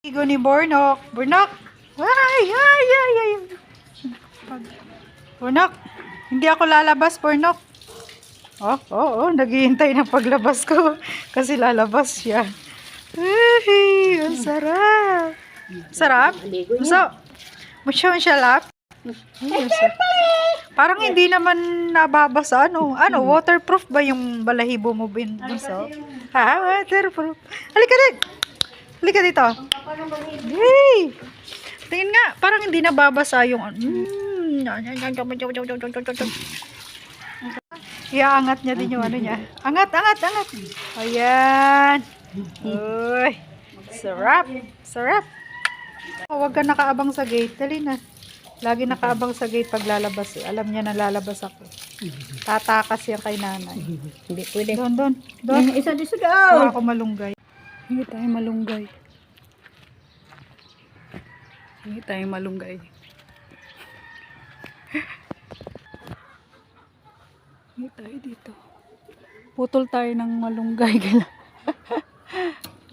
Igo ni Bornok. Bornok! Ay! Ay! Ay! Ay! Bornok! Hindi ako lalabas, Bornok. Naghihintay ng paglabas ko. Kasi lalabas siya. Ay! Ang sarap! Sarap? Masya lap? Parang hindi naman nababasa. Ano, waterproof ba yung balahibo mo, Bunso? Ha? Waterproof. Halika dito. Halika dito. Hey! Tingin nga, parang hindi nababasa yung iaangat niya din yung ano niya. Angat, angat, angat. Ayan. Uy. Sarap. Sarap. Huwag ka nakaabang sa gate. Dali na. Lagi nakaabang sa gate pag lalabas. Alam niya na lalabas ako. Tatakas yan kay nanay. Hindi pwede. Doon. Doon. Isa daw. Ako malunggay. Hindi tayo malunggay. Hindi tayo malunggay. Hindi tayo dito. Putol tayo ng malunggay.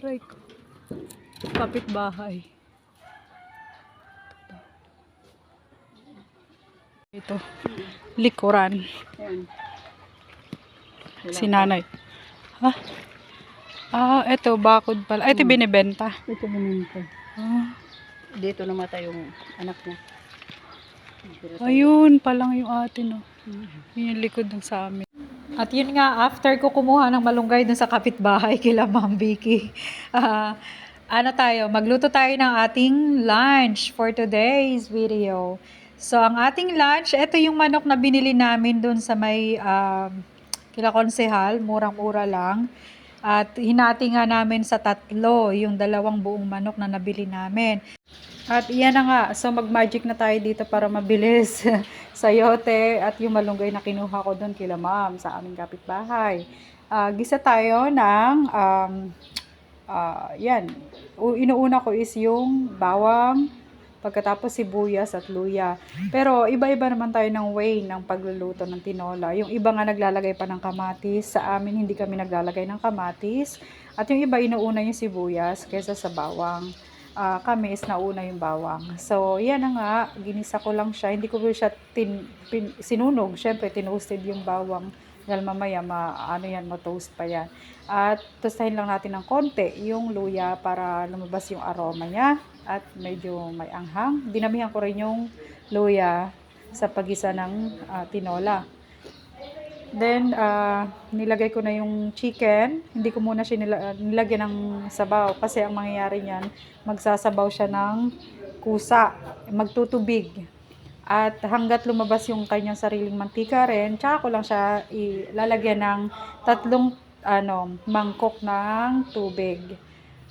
Right. Kapitbahay. Ito. Likuran. Si nanay. Ha? Ito. Bakod pala. Ito binibenta. Ito binenta. Dito namatay yung anak niya. Ayun, palang yung atin, Yun yung likod ng sa amin. At yun nga, after ko kumuha ng malunggay dun sa kapitbahay kila Ma'am Vicky, magluto tayo ng ating lunch for today's video. So, ang ating lunch, ito yung manok na binili namin dun sa may kila Konsehal, murang-mura lang. At hinati nga namin sa 3, yung 2 buong manok na nabili namin. At iyan na nga, so mag-magic na tayo dito para mabilis. Sayote at yung malunggay na kinuha ko doon kila Ma'am sa aming kapitbahay. Gisa tayo ng, yan. Inuuna ko is yung bawang, pagkatapos sibuyas at luya. Pero iba-iba naman tayo ng way ng pagluluto ng tinola. Yung iba nga naglalagay pa ng kamatis. Sa amin hindi kami naglalagay ng kamatis. At yung iba inuuna yung sibuyas kaysa sa bawang. Kami is nauna yung bawang. So, yan na nga. Ginisa ko lang siya. Hindi ko siya sinunog. Siyempre, tinoasted yung bawang. Dahil mamaya, ma-toast pa yan. At tostahin lang natin ng konti yung luya para lumabas yung aroma niya. At medyo may anghang. Dinamihan ko rin yung luya sa pagisa ng tinola. Then, nilagay ko na yung chicken. Hindi ko muna siya nilagyan ng sabaw. Kasi ang mangyayari niyan, magsasabaw siya ng kusa. Magtutubig. At hanggat lumabas yung kanyang sariling mantika rin, tsaka ko lang siya ilalagyan ng 3 mangkok ng tubig.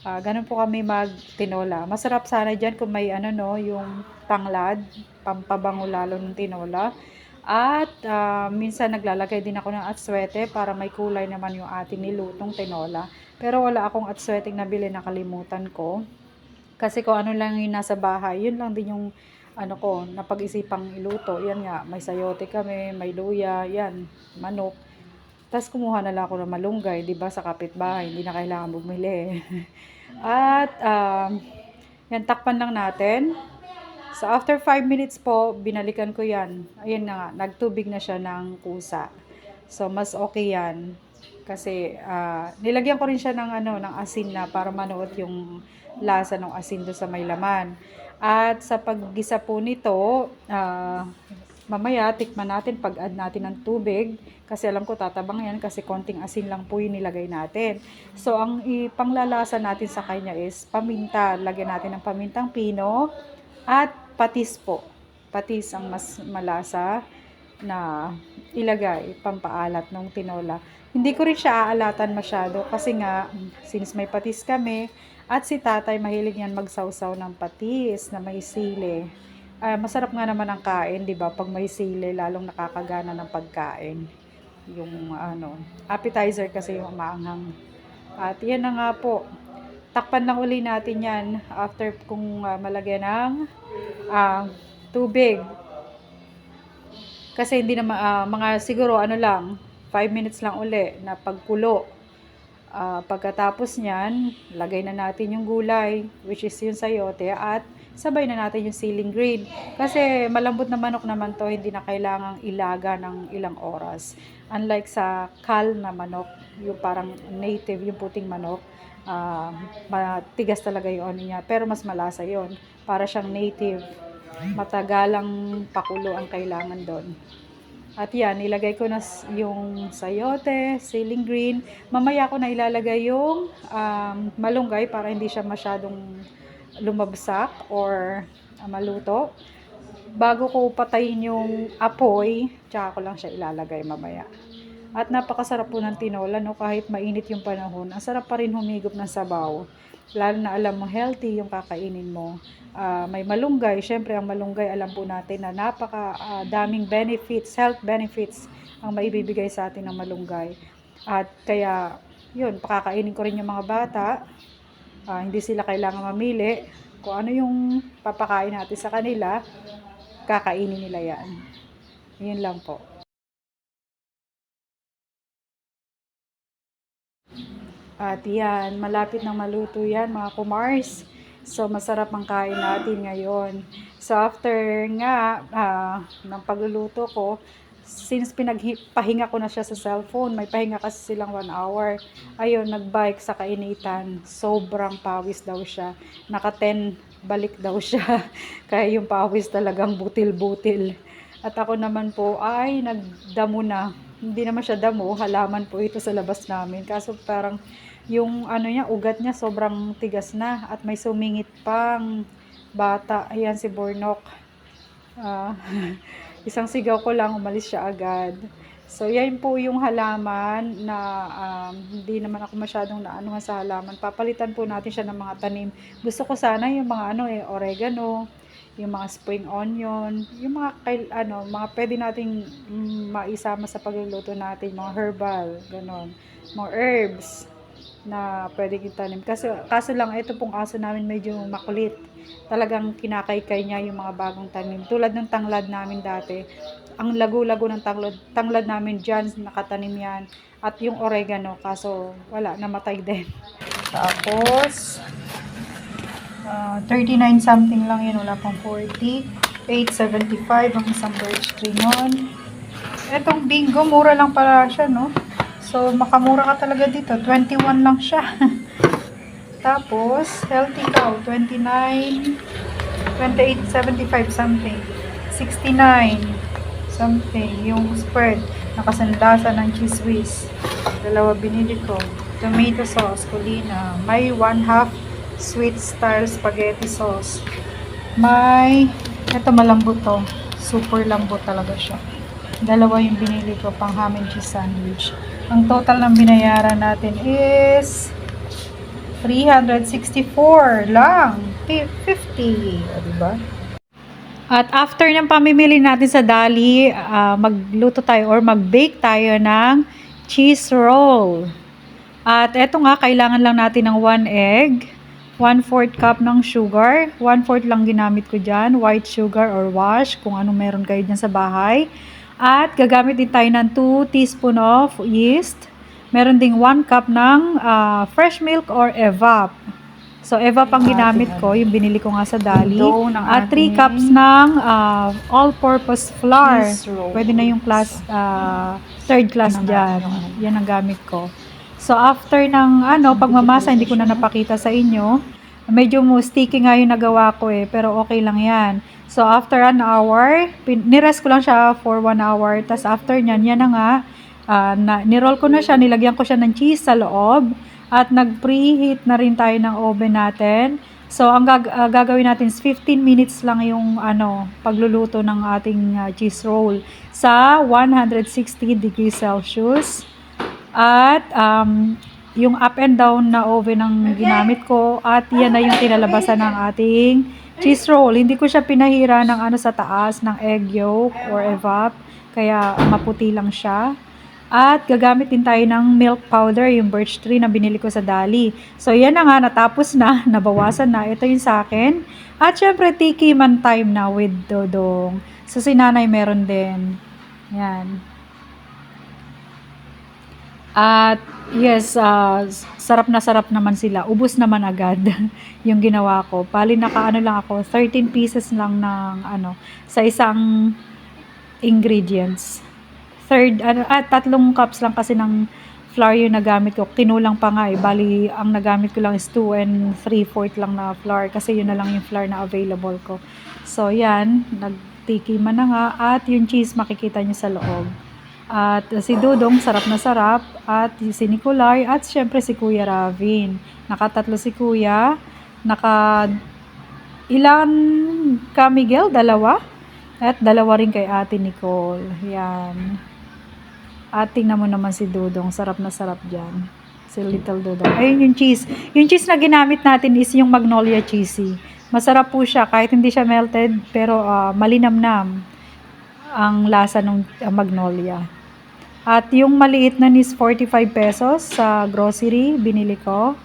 Ganun po kami mag-tinola. Masarap sana dyan kung may yung tanglad, pampabango lalo ng tinola. At minsan naglalagay din ako ng atswete para may kulay naman yung ating nilutong tinola. Pero wala akong atsweteng nabili, nakalimutan ko. Kasi kung ano lang yung nasa bahay, yun lang din yung napag-isipang iluto. Yan nga, may sayote kami, may luya, yan, manok. Tapos kumuha na lang ako ng malunggay, 'di ba, sa kapitbahay, hindi na kailangan bumili. At yan, takpan lang natin. So after 5 minutes po, binalikan ko yan. Ayun na nga, nagtubig na siya ng kusa. So mas okay yan. Kasi nilagyan ko rin siya ng asin na para manuot yung lasa ng asin do sa may laman. At sa paggisa po nito, mamaya tikman natin pag-add natin ng tubig. Kasi alam ko tatabang yan kasi konting asin lang po yung nilagay natin. So ang ipanglalasa natin sa kanya is paminta. Lagyan natin ng pamintang pino at patis po. Patis ang mas malasa na ilagay, pampaalat ng tinola. Hindi ko rin siya aalatan masyado kasi nga, since may patis kami, at si tatay mahilig yan magsawsaw ng patis na may sili. Masarap nga naman ang kain, di ba? Pag may sili, lalong nakakagana ng pagkain. Yung appetizer kasi yung maanghang. At yan na nga po. Takpan lang uli natin yan after kung malagyan ng tubig. Kasi hindi na mga siguro 5 minutes lang uli na pagkulo. Pagkatapos niyan, lagay na natin yung gulay, which is yung sayote, at sabay na natin yung ceiling green. Kasi malambot na manok naman to, hindi na kailangang ilaga ng ilang oras. Unlike sa kal na manok, yung parang native, yung puting manok, matigas talaga yung ano niya, pero mas malasa yon. Para siyang native, matagalang pakulo ang kailangan doon. At yan, nilagay ko na yung sayote, ceiling green. Mamaya ko na ilalagay yung malunggay para hindi siya masyadong lumabsak or maluto. Bago ko patayin yung apoy, tsaka ko lang siya ilalagay mamaya. At napakasarap po ng tinola, no? Kahit mainit yung panahon, ang sarap pa rin humigop ng sabaw. Lalo na alam mo, healthy yung kakainin mo. May malunggay, syempre ang malunggay, alam po natin na napaka daming benefits, health benefits ang maibibigay sa atin ng malunggay. At kaya, yun, pakakainin ko rin yung mga bata. Hindi sila kailangan mamili. Kung ano yung papakain natin sa kanila, kakainin nila yan. Yun lang po. At yan, malapit nang maluto yan mga kumars. So, masarap ang kain natin ngayon. So, after nga ng pagluluto ko, since pinagpahinga ko na siya sa cellphone, may pahinga kasi silang 1 hour. Ayun, nagbike sa kainitan. Sobrang pawis daw siya. Naka 10 balik daw siya. Kaya yung pawis talagang butil-butil. At ako naman po ay nagdamo na. Hindi naman siya damo, halaman po ito sa labas namin. Kaso parang yung ano niya, ugat niya sobrang tigas na at may sumingit pang bata. Ayan si Bornok. Isang sigaw ko lang, umalis siya agad. So, yan po yung halaman na hindi naman ako masyadong naanuhan sa halaman. Papalitan po natin siya ng mga tanim. Gusto ko sana yung mga oregano, yung mga spring onion, yung mga mga pwede nating maisama sa pagluluto natin, mga herbal, ganon, mga herbs na pwedeng itanim. Kaso lang, ito pong aso namin medyo makulit. Talagang kinakaykay niya yung mga bagong tanim. Tulad ng tanglad namin dati. Ang lago-lago ng tanglad namin dyan, nakatanim yan. At yung oregano, kaso wala, namatay din. Tapos, 39 something lang yun, wala pang 40. 8.75 ang isang birch tree nun. Etong bingo, mura lang pala siya, no? So, makamura ka talaga dito. 21 lang siya. Tapos, healthy cow, 29, 28.75 something. 69 something. Yung spread, nakasandasa ng cheese whiz. Dalawa binili ko. Tomato sauce, Colina. May 1/2 sweet style spaghetti sauce. May, ito malambot to. Super lambot talaga siya. Dalawa yung binili ko pang ham and cheese sandwich. Ang total ng binayaran natin is 364 lang. 50. Diba? At after ng pamimili natin sa Dali, magluto tayo or mag-bake tayo ng cheese roll. At eto nga, kailangan lang natin ng 1 egg, 1/4 cup ng sugar, 1/4 lang ginamit ko dyan, white sugar or wash, kung anong meron kayo dyan sa bahay. At gagamit din tayo ng 2 teaspoon of yeast. Meron ding 1 cup ng fresh milk or evap. So, evap ang ginamit ko, yung binili ko nga sa Dali. At 3 cups ng all-purpose flour. Pwede na yung third class dyan. Yan ang gamit ko. So, after ng pagmamasa, hindi ko na napakita sa inyo. Medyo sticky nga yung nagawa ko pero okay lang yan. So, after an hour, nirest ko lang siya for 1 hour. Tapos, after nyan, yan na nga, niroll ko na siya, nilagyan ko siya ng cheese sa loob. At nag-preheat na rin tayo ng oven natin. So, ang gagawin natin is 15 minutes lang yung pagluluto ng ating cheese roll sa 160 degrees Celsius. At yung up and down na oven ang ginamit ko. At yan na yung kinalabasan ng ating cheese roll. Hindi ko siya pinahira ng sa taas ng egg yolk or evap. Kaya maputi lang siya. At gagamit din tayo ng milk powder, yung birch tree na binili ko sa Dali. So, yan na nga, natapos na, nabawasan na. Ito yung sa akin. At syempre, tiki man time na with Dodong. So, si nanay meron din. Yan. At yes, sarap na sarap naman sila. Ubus naman agad yung ginawa ko. Bali nakaano lang ako, 13 pieces lang ng ano, sa isang ingredients. Tatlong cups lang kasi ng flour yung nagamit ko. Kinulang pa nga eh. Bali, ang nagamit ko lang is 2 and 3/4 lang na flour kasi yun na lang yung flour na available ko. So, yan. Nagtikiman na nga. At yung cheese makikita nyo sa loob. At si Dudong, sarap na sarap. At si Nicolay. At syempre si Kuya Ravin. Nakatatlo si Kuya. Ilan ka, Miguel? Dalawa? At dalawa rin kay Ate Nicole. Yan. At tingnan mo naman si Dudong. Sarap na sarap dyan. Si Little Dudong. Ayun yung cheese. Yung cheese na ginamit natin is yung Magnolia Cheesy. Masarap po siya. Kahit hindi siya melted. Pero malinamnam ang lasa ng Magnolia. At yung maliit na is 45 pesos sa grocery. Binili ko.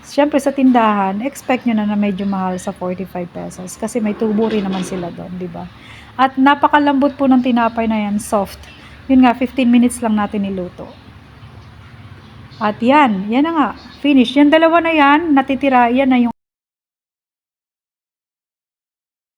Siyempre sa tindahan, expect nyo na medyo mahal sa 45 pesos. Kasi may tubo rin naman sila doon, di ba? At napakalambot po ng tinapay na yan, soft. Yun nga, 15 minutes lang natin niluto. At yan na nga, finish. Yan dalawa na yan, natitira, yan na yung